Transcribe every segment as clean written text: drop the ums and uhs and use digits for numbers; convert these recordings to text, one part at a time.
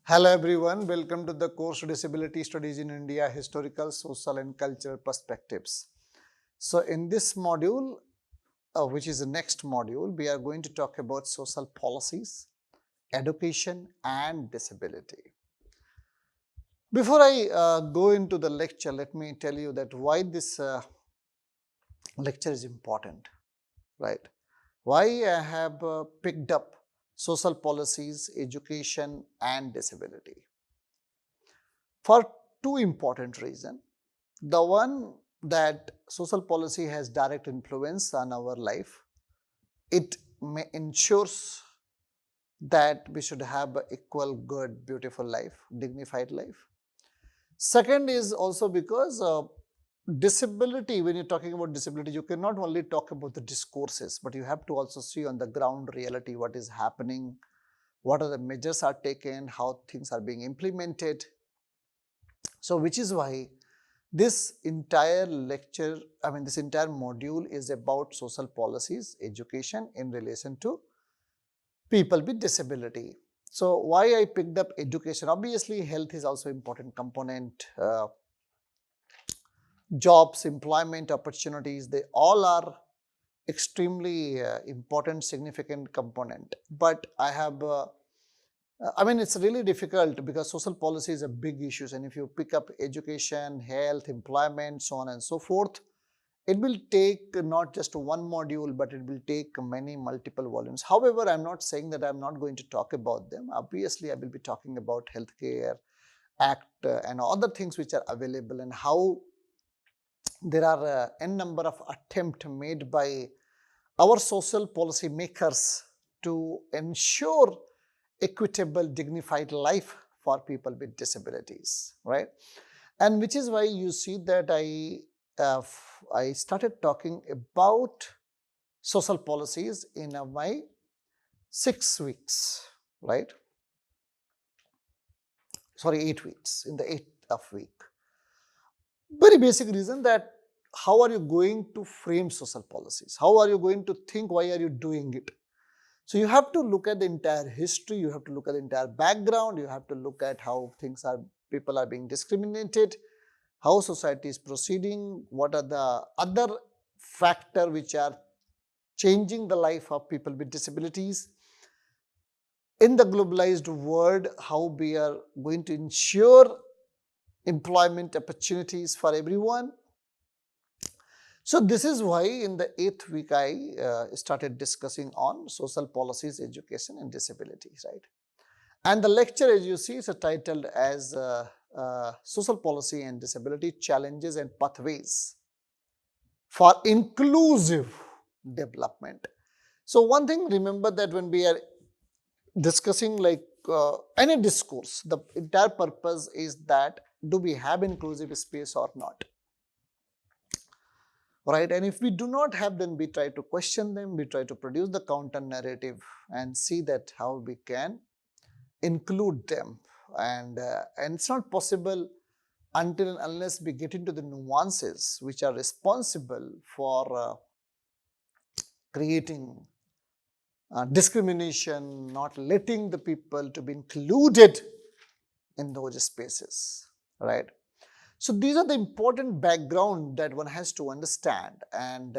Hello everyone, welcome to the course Disability Studies in India, Historical, Social and Cultural Perspectives. So in this module, which is the next module, we are going to talk about social policies, education and disability. Before I go into the lecture, let me tell you that why this lecture is important, right? Why I have picked up social policies, education and disability. For two important reasons. The one that social policy has direct influence on our life. It ensures that we should have an equal, good, beautiful life, dignified life. Second is also because disability, when you're talking about disability, you cannot only talk about the discourses, but you have to also see on the ground reality what is happening, what are the measures are taken, how things are being implemented. So which is why this entire lecture, this entire module is about social policies, education in relation to people with disability. So why I picked up education? Obviously, health is also important component. Jobs, employment opportunities, they all are extremely important, significant component. But I have it's really difficult because social policy is a big issue, and if you pick up education, health, employment, so on and so forth, it will take not just one module, but it will take many multiple volumes. However, I'm not saying that I'm not going to talk about them. Obviously, I will be talking about Healthcare Act and other things which are available, and how there are n number of attempts made by our social policy makers to ensure equitable, dignified life for people with disabilities, right? And which is why you see that I started talking about social policies in my 6 weeks, right? Sorry, 8 weeks, in the 8th week. Very basic reason that how are you going to frame social policies? How are you going to think? Why are you doing it? So you have to look at the entire history, you have to look at the entire background, you have to look at how people are being discriminated, how society is proceeding, what are the other factors which are changing the life of people with disabilities. In the globalized world, how we are going to ensure employment opportunities for everyone. So this is why in the 8th week I started discussing on social policies, education and disabilities, right? And the lecture, as you see, is titled as Social Policy and Disability Challenges and Pathways for Inclusive Development. So one thing, remember that when we are discussing any discourse, the entire purpose is that do we have inclusive space or not? Right? And if we do not have, then we try to question them, we try to produce the counter narrative and see that how we can include them. And it's not possible until and unless we get into the nuances which are responsible for creating discrimination, not letting the people to be included in those spaces, right? So these are the important background that one has to understand, and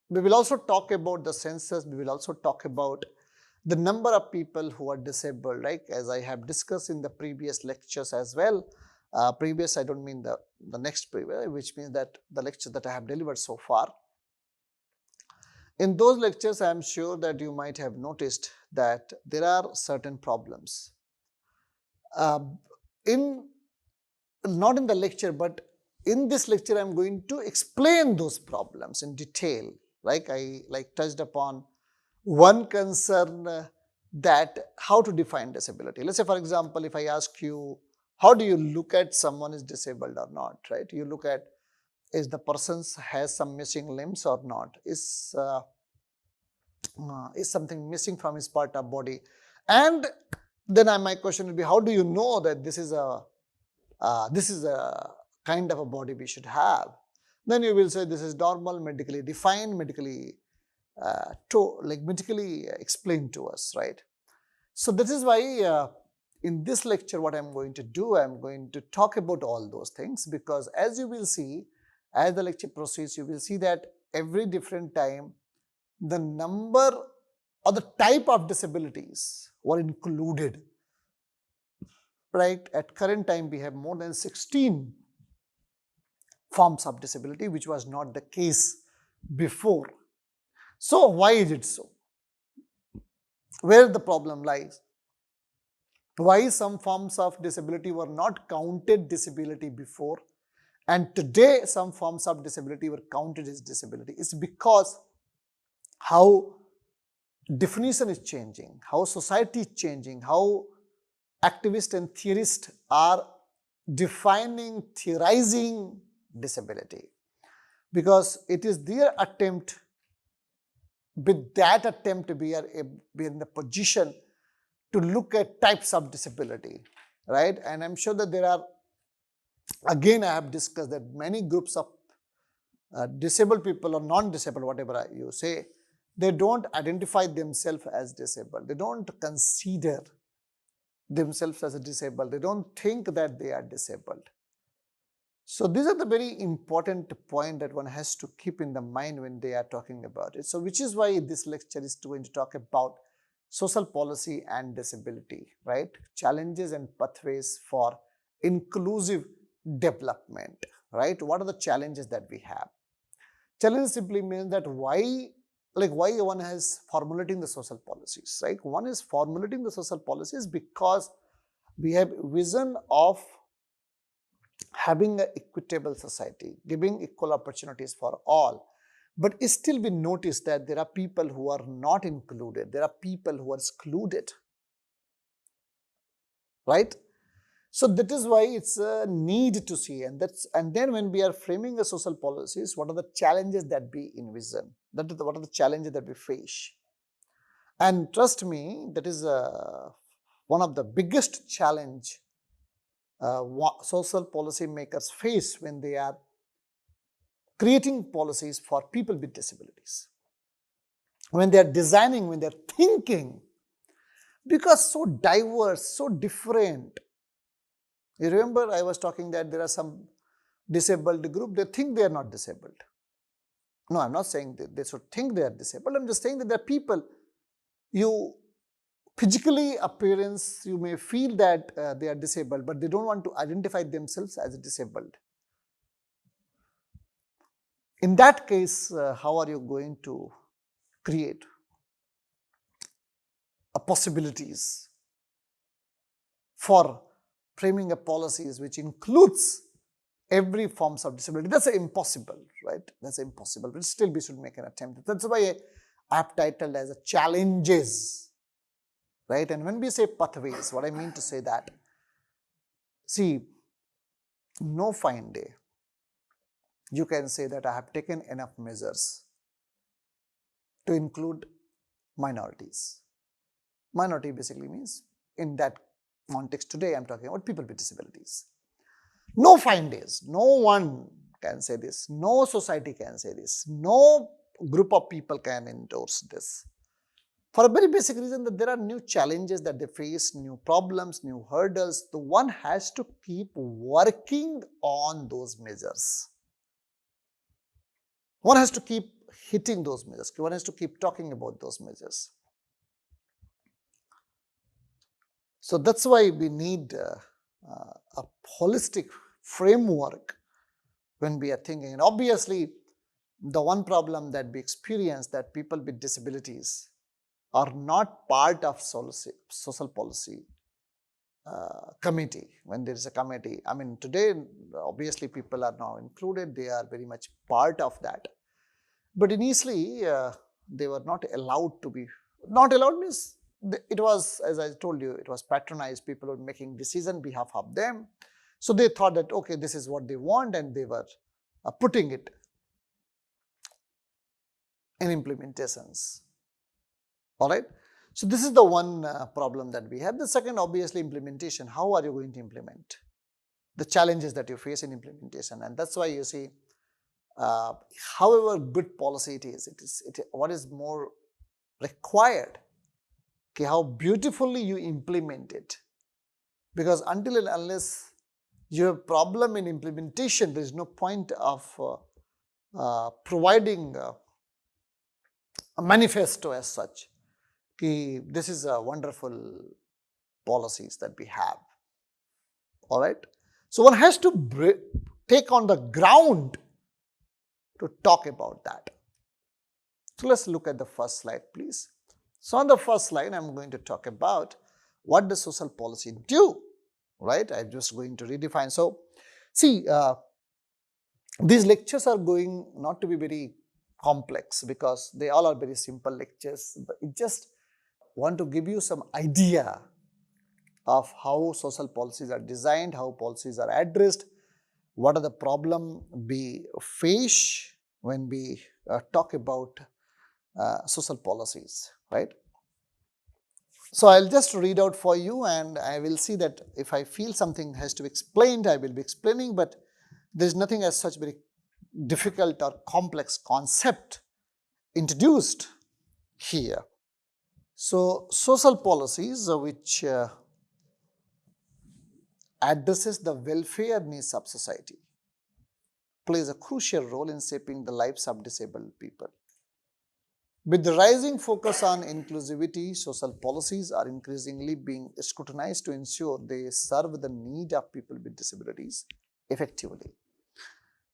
we will also talk about the census. We will also talk about the number of people who are disabled, right? As I have discussed in the previous lectures as well. Previous, I don't mean the next previous, which means that the lecture that I have delivered so far. In those lectures, I am sure that you might have noticed that there are certain problems. Not in the lecture, but in this lecture, I am going to explain those problems in detail. I touched upon one concern that how to define disability. Let's say, for example, if I ask you, how do you look at someone is disabled or not, right? You look at, is the person has some missing limbs or not? Is something missing from his part of body? And then my question would be, how do you know that this is a kind of a body we should have? Then you will say this is normal, medically defined, medically medically explained to us, right? So this is why in this lecture, what I'm going to do, I'm going to talk about all those things, because as you will see, as the lecture proceeds, you will see that every different time, the number or the type of disabilities were included, right? At current time, we have more than 16 forms of disability, which was not the case before. So why is it so? Where the problem lies? Why some forms of disability were not counted disability before, and today some forms of disability were counted as disability? It's because how definition is changing, how society is changing, how activists and theorists are defining, theorizing disability, because it is their attempt, with that attempt we are in the position to look at types of disability, right? And I'm sure that there are, again, I have discussed that many groups of disabled people or non-disabled, whatever you say, they don't identify themselves as disabled. They don't consider themselves as a disabled. They don't think that they are disabled. So these are the very important point that one has to keep in the mind when they are talking about it. So which is why this lecture is going to talk about social policy and disability, right? Challenges and pathways for inclusive development, right? What are the challenges that we have? Challenge simply means that why one is formulating the social policies, right? One is formulating the social policies because we have vision of having an equitable society, giving equal opportunities for all. But still we notice that there are people who are not included. There are people who are excluded, right? So that is why it's a need to see, and then when we are framing the social policies, what are the challenges that we envision? What are the challenges that we face? And trust me, that is one of the biggest challenge social policy makers face when they are creating policies for people with disabilities. When they are designing, when they are thinking, because so diverse, so different. You remember I was talking that there are some disabled group, they think they are not disabled. No, I'm not saying that they should think they are disabled. I'm just saying that there are people, you physically appearance, you may feel that they are disabled, but they don't want to identify themselves as disabled. In that case, how are you going to create possibilities for framing a policies which includes every forms of disability? That's impossible, right? That's impossible, but still we should make an attempt. That's why I have titled as a challenges, right? And when we say pathways, what I mean to say that, see, no fine day you can say that I have taken enough measures to include minorities. Minority basically means, in that context today, I'm talking about people with disabilities. No fine days, no one can say this, no society can say this, no group of people can endorse this. For a very basic reason that there are new challenges that they face, new problems, new hurdles. The one has to keep working on those measures. One has to keep hitting those measures. One has to keep talking about those measures. So that's why we need a holistic framework when we are thinking. And obviously, the one problem that we experience, that people with disabilities are not part of social policy committee. When there is a committee, I mean, today obviously people are now included, they are very much part of that. But initially they were not allowed to be. Not allowed means it was, as I told you, it was patronized. People were making decisions on behalf of them. So they thought that, okay, this is what they want, and they were putting it in implementations. All right. So this is the one problem that we have. The second, obviously, implementation. How are you going to implement? The challenges that you face in implementation. And that's why you see, however good policy it is what is more required, okay, how beautifully you implement it, because until and unless you have problem in implementation, there is no point of providing a manifesto as such. This is a wonderful policies that we have. All right. So one has to take on the ground to talk about that. So let's look at the first slide, please. So on the first slide, I'm going to talk about what does social policy do, right? I'm just going to redefine. So see, these lectures are going not to be very complex because they all are very simple lectures, but it just want to give you some idea of how social policies are designed, how policies are addressed, what are the problems we face when we talk about social policies, right? So I'll just read out for you, and I will see that if I feel something has to be explained, I will be explaining, but there's nothing as such very difficult or complex concept introduced here. So social policies which addresses the welfare needs of society plays a crucial role in shaping the lives of disabled people. With the rising focus on inclusivity, social policies are increasingly being scrutinized to ensure they serve the need of people with disabilities effectively.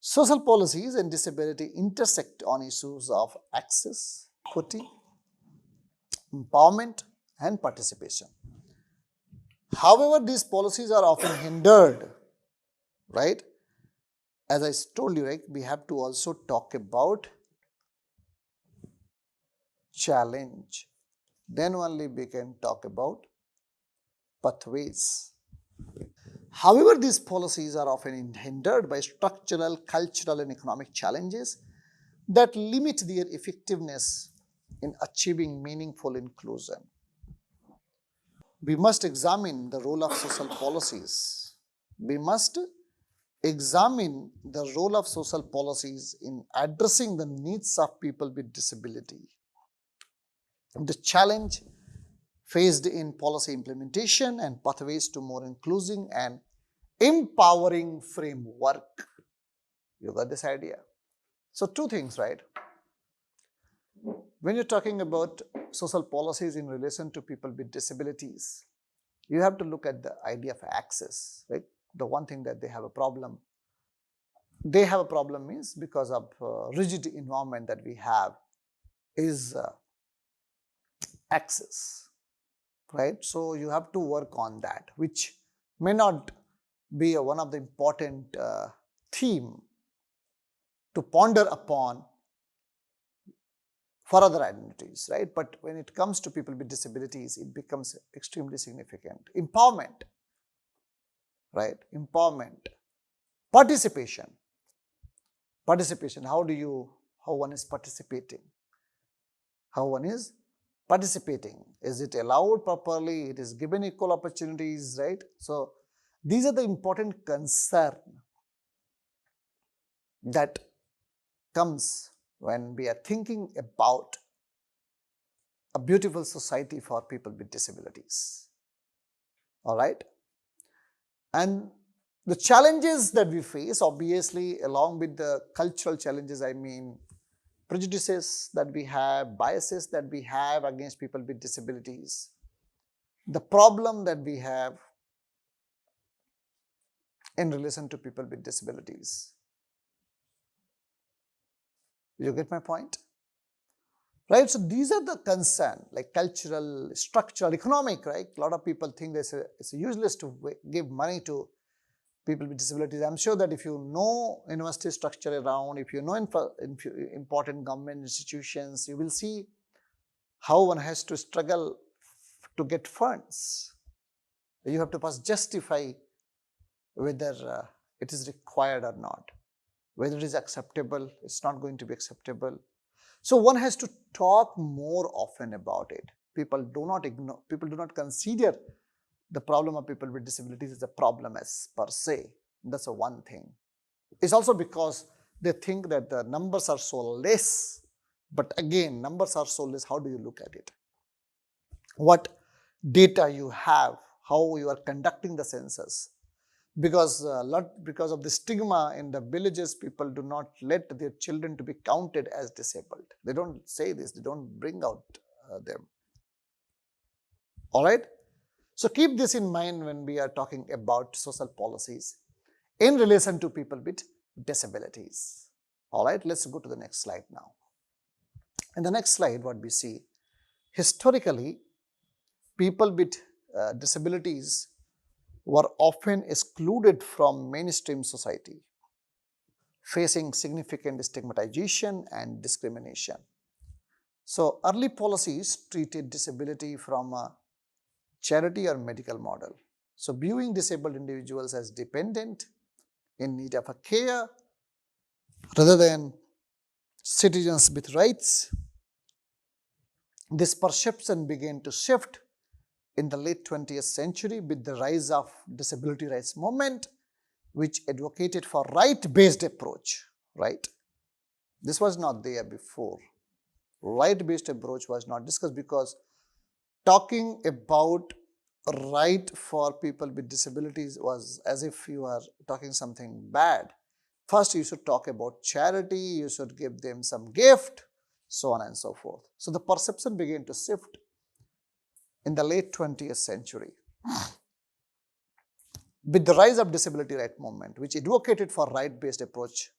Social policies and disability intersect on issues of access, equity, empowerment, and participation. However, these policies are often hindered, right? As I told you, right, we have to also talk about challenge. Then only we can talk about pathways. However, these policies are often hindered by structural, cultural, and economic challenges that limit their effectiveness in achieving meaningful inclusion. We must examine the role of social policies. We must examine the role of social policies in addressing the needs of people with disability. The challenge faced in policy implementation and pathways to more inclusive and empowering framework. You got this idea? So two things, right? When you're talking about social policies in relation to people with disabilities, you have to look at the idea of access, right? The one thing that they have a problem. They have a problem means because of rigid environment that we have is access, right? So you have to work on that, which may not be one of the important theme to ponder upon for other identities, right? But when it comes to people with disabilities, it becomes extremely significant. Empowerment, right? Empowerment. Participation. Participation, how one is participating? How one is participating? Is it allowed properly? It is given equal opportunities, right? So these are the important concern that comes when we are thinking about a beautiful society for people with disabilities. All right. And the challenges that we face, obviously, along with the cultural challenges, I mean, prejudices that we have, biases that we have against people with disabilities, the problem that we have in relation to people with disabilities. You get my point? Right? So these are the concern, like cultural, structural, economic, right? A lot of people think it's useless to give money to people with disabilities. I'm sure that if you know university structure around, if you know important government institutions, you will see how one has to struggle to get funds. You have to first justify whether it is required or not, whether it is acceptable, it's not going to be acceptable. So one has to talk more often about it. People do not consider the problem of people with disabilities as a problem as per se. That's one thing. It's also because they think that the numbers are so less. But again, numbers are so less. How do you look at it? What data you have? how you are conducting the census. Because because of the stigma in the villages, people do not let their children to be counted as disabled. They don't say this, they don't bring out them. All right. So keep this in mind when we are talking about social policies in relation to people with disabilities. All right, let's go to the next slide now. In the next slide, what we see, historically, people with disabilities were often excluded from mainstream society, facing significant stigmatization and discrimination. So early policies treated disability from a charity or medical model. So viewing disabled individuals as dependent in need of a care rather than citizens with rights. This perception began to shift in the late 20th century with the rise of disability rights movement, which advocated for right-based approach, right? This was not there before. Right-based approach was not discussed because talking about right for people with disabilities was as if you are talking something bad. First, you should talk about charity, you should give them some gift, so on and so forth. So the perception began to shift in the late 20th century with the rise of disability right movement, which advocated for right-based approach,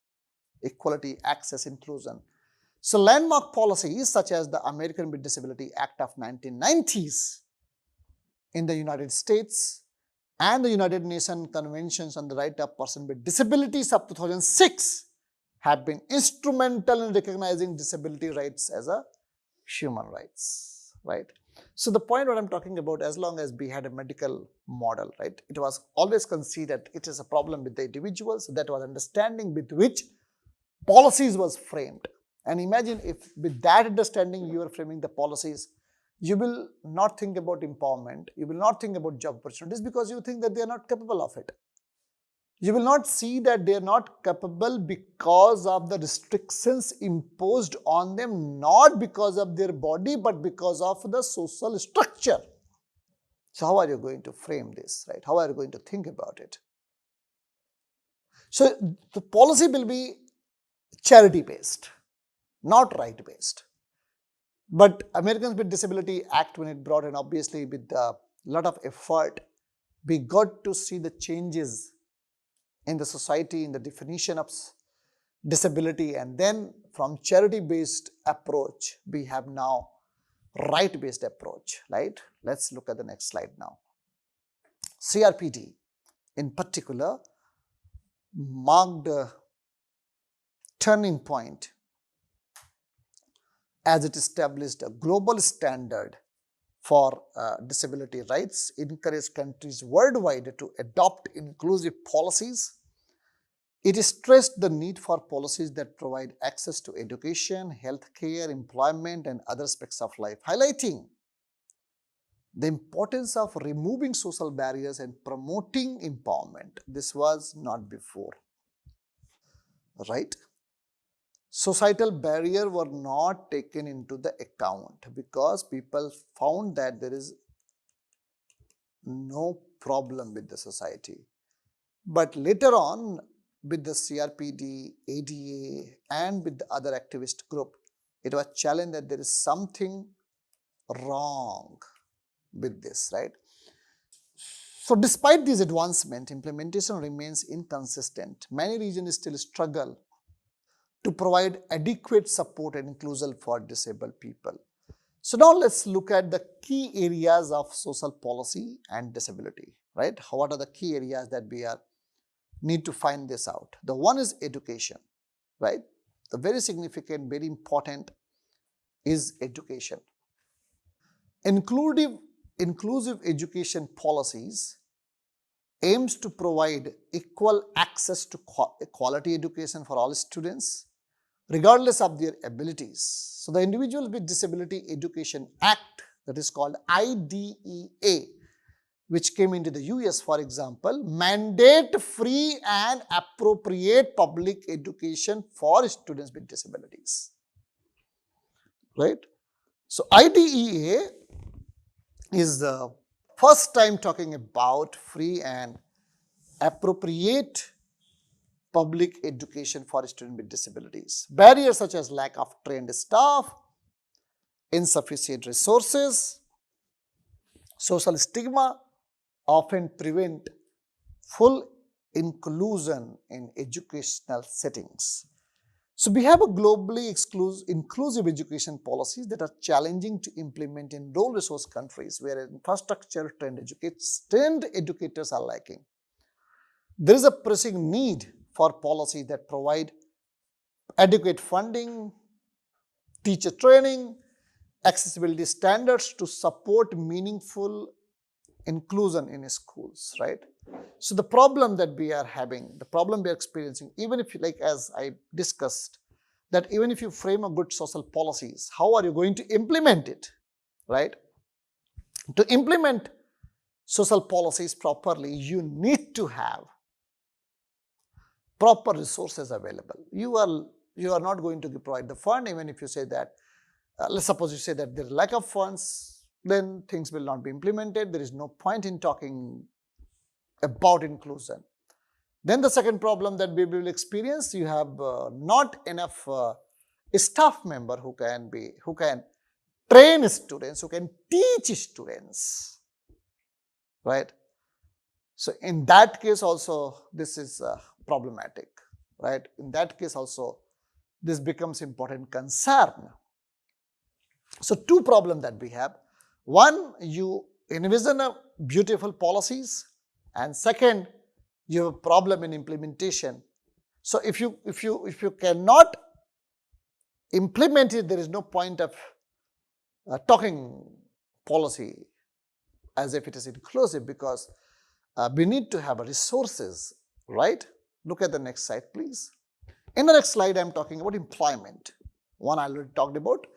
equality, access, inclusion. So landmark policies such as the American with Disability Act of 1990s in the United States and the United Nations Conventions on the Right of Persons with Disabilities of 2006 have been instrumental in recognizing disability rights as a human rights, right? So the point what I'm talking about, as long as we had a medical model, right, it was always considered it is a problem with the individuals. That was understanding with which policies was framed. And imagine if with that understanding you are framing the policies, you will not think about empowerment, you will not think about job opportunities because you think that they are not capable of it. You will not see that they are not capable because of the restrictions imposed on them, not because of their body, but because of the social structure. So how are you going to frame this, right? How are you going to think about it? So the policy will be charity-based, not right-based. But Americans with Disability Act, when it brought in, obviously with a lot of effort, we got to see the changes in the society, in the definition of disability, and then from charity-based approach, we have now right-based approach, right? Let's look at the next slide now. CRPD in particular marked a turning point as it established a global standard for disability rights, encouraged countries worldwide to adopt inclusive policies. It stressed the need for policies that provide access to education, healthcare, employment, and other aspects of life, highlighting the importance of removing social barriers and promoting empowerment. This was not before, right? Societal barriers were not taken into the account because people found that there is no problem with the society. But later on, with the CRPD, ADA, and with the other activist group, it was challenged that there is something wrong with this, right? So despite this advancement, implementation remains inconsistent. Many regions still struggle to provide adequate support and inclusion for disabled people. So now let's look at the key areas of social policy and disability, right? What are the key areas that we need to find this out? The one is education, right? The very significant, very important is education. Inclusive education policies aims to provide equal access to quality education for all students, regardless of their abilities. So the Individuals with Disability Education Act, that is called IDEA, which came into the US, for example, mandate free and appropriate public education for students with disabilities, right? So IDEA is first time talking about free and appropriate public education for students with disabilities. Barriers such as lack of trained staff, insufficient resources, social stigma often prevent full inclusion in educational settings. So we have a globally inclusive education policies that are challenging to implement in low resource countries where infrastructure trained educators are lacking. There is a pressing need for policy that provide adequate funding, teacher training, accessibility standards to support meaningful inclusion in schools, right? So the problem that we are having, the problem we are experiencing, even if you, like as I discussed, that even if you frame a good social policies, how are you going to implement it, right? To implement social policies properly, you need to have proper resources available. You are not going to provide the fund, even if you say that, let's suppose you say that there is lack of funds, then things will not be implemented. There is no point in talking about inclusion. Then the second problem that we will experience, you have not enough staff member who can train students, who can teach students, right? So in that case also this is problematic, right? In that case also this becomes important concern. So two problems that we have. One, you envision a beautiful policies, and second, you have a problem in implementation. So if you cannot implement it, there is no point of talking policy as if it is inclusive, because we need to have resources, right? Look at the next slide, please. In the next slide, I am talking about employment. One I already talked about.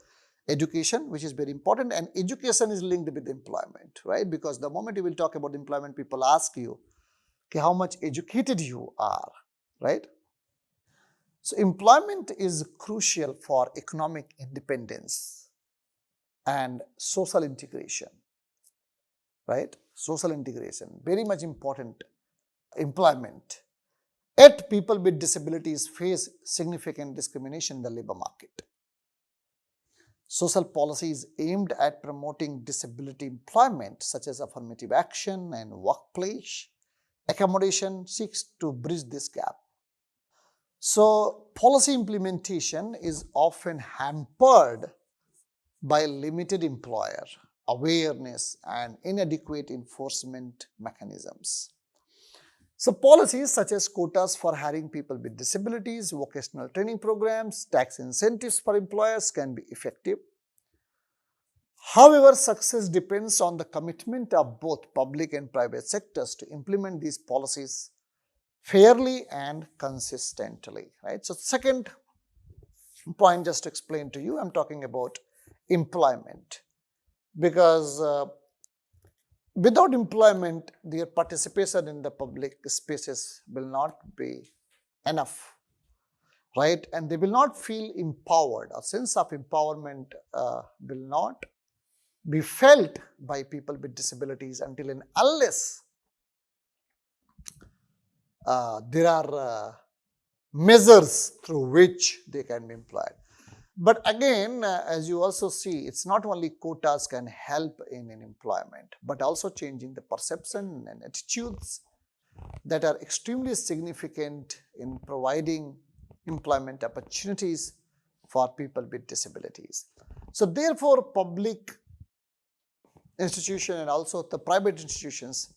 Education, which is very important, and education is linked with employment, right? Because the moment you will talk about employment, people ask you, okay, how much educated you are, right? So employment is crucial for economic independence and social integration, right? Social integration, very much important. Employment. Yet people with disabilities face significant discrimination in the labor market. Social policies aimed at promoting disability employment, such as affirmative action and workplace accommodation, seeks to bridge this gap. So policy implementation is often hampered by limited employer awareness and inadequate enforcement mechanisms. So policies such as quotas for hiring people with disabilities, vocational training programs, tax incentives for employers can be effective. However, success depends on the commitment of both public and private sectors to implement these policies fairly and consistently, right? So second point, just to explain to you, I'm talking about employment, because without employment, their participation in the public spaces will not be enough, right? And they will not feel empowered. A sense of empowerment will not be felt by people with disabilities until and unless there are measures through which they can be employed. But again, as you also see, it's not only quotas can help in employment, but also changing the perception and attitudes that are extremely significant in providing employment opportunities for people with disabilities. So therefore, public institution and also the private institutions,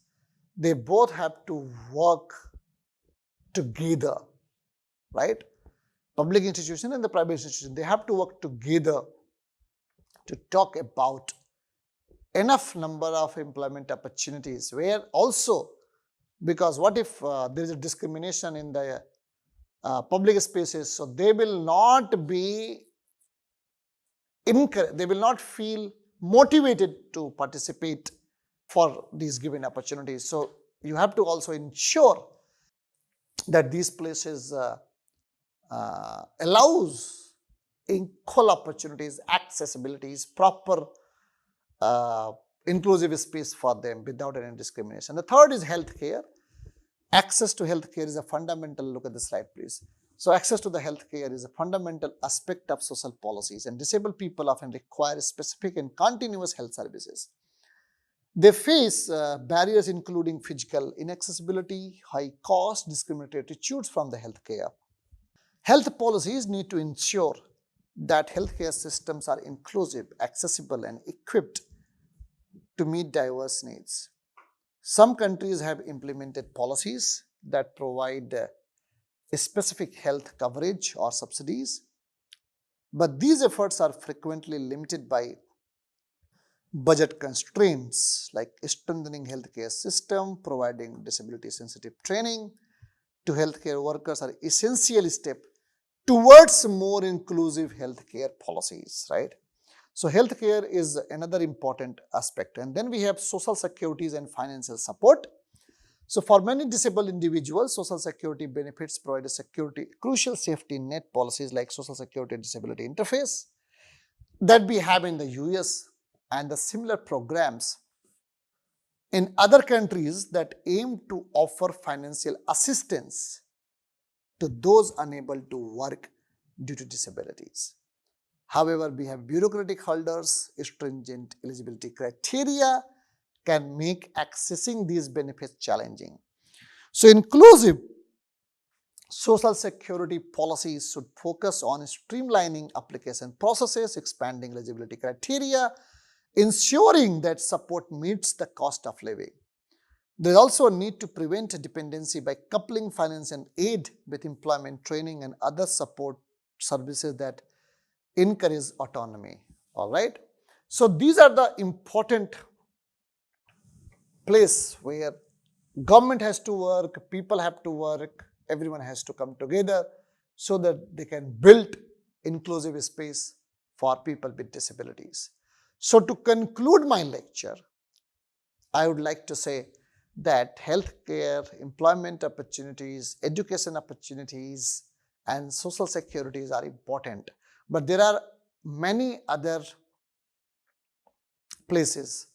they both have to work together, right? Public institution and the private institution, they have to work together to talk about enough number of employment opportunities, where also, because what if there is a discrimination in the public spaces, so they will not be encouraged, they will not feel motivated to participate for these given opportunities. So you have to also ensure that these places allows equal opportunities, accessibilities, proper inclusive space for them without any discrimination. The third is healthcare. Access to healthcare is a fundamental, look at this slide please. So access to the healthcare is a fundamental aspect of social policies, and disabled people often require specific and continuous health services. They face barriers including physical inaccessibility, high cost, discriminatory attitudes from the healthcare. Health policies need to ensure that healthcare systems are inclusive, accessible, and equipped to meet diverse needs. Some countries have implemented policies that provide specific health coverage or subsidies, but these efforts are frequently limited by budget constraints like strengthening healthcare system, providing disability sensitive training to healthcare workers are essential step towards more inclusive healthcare policies, right? So healthcare is another important aspect. And then we have social securities and financial support. So for many disabled individuals, social security benefits provide a crucial safety net. Policies like Social Security Disability Interface that we have in the US and the similar programs in other countries that aim to offer financial assistance to those unable to work due to disabilities. However, we have bureaucratic hurdles, stringent eligibility criteria can make accessing these benefits challenging. So inclusive social security policies should focus on streamlining application processes, expanding eligibility criteria, ensuring that support meets the cost of living. There is also a need to prevent dependency by coupling financial aid with employment training and other support services that encourage autonomy. All right. So these are the important place where government has to work, people have to work, everyone has to come together so that they can build inclusive space for people with disabilities. So to conclude my lecture, I would like to say that healthcare, employment opportunities, education opportunities, and social securities are important. But there are many other places,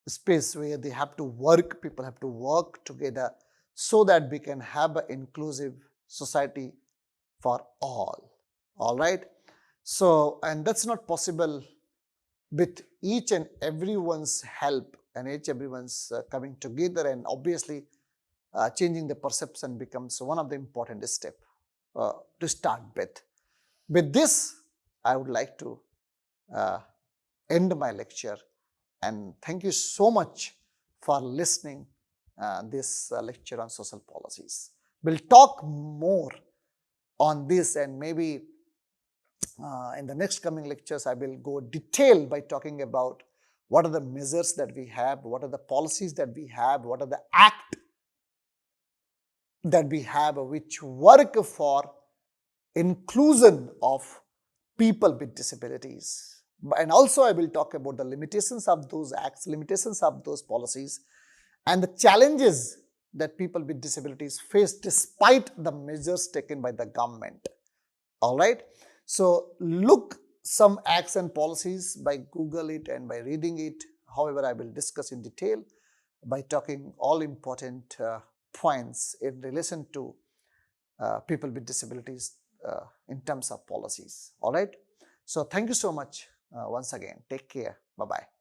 space where they have to work, people have to work together so that we can have an inclusive society for all. All right. So, and that's not possible with each and everyone's help and each everyone's coming together, and obviously changing the perception becomes one of the important steps to start with. With this, I would like to end my lecture, and thank you so much for listening this lecture on social policies. We'll talk more on this, and maybe in the next coming lectures I will go detail by talking about what are the measures that we have, what are the policies that we have, what are the act that we have which work for inclusion of people with disabilities. And also I will talk about the limitations of those acts, limitations of those policies, and the challenges that people with disabilities face despite the measures taken by the government. All right. So look some acts and policies by Google it and by reading it. However, I will discuss in detail by talking all important points in relation to people with disabilities in terms of policies. All right. So thank you so much once again. Take care. Bye-bye.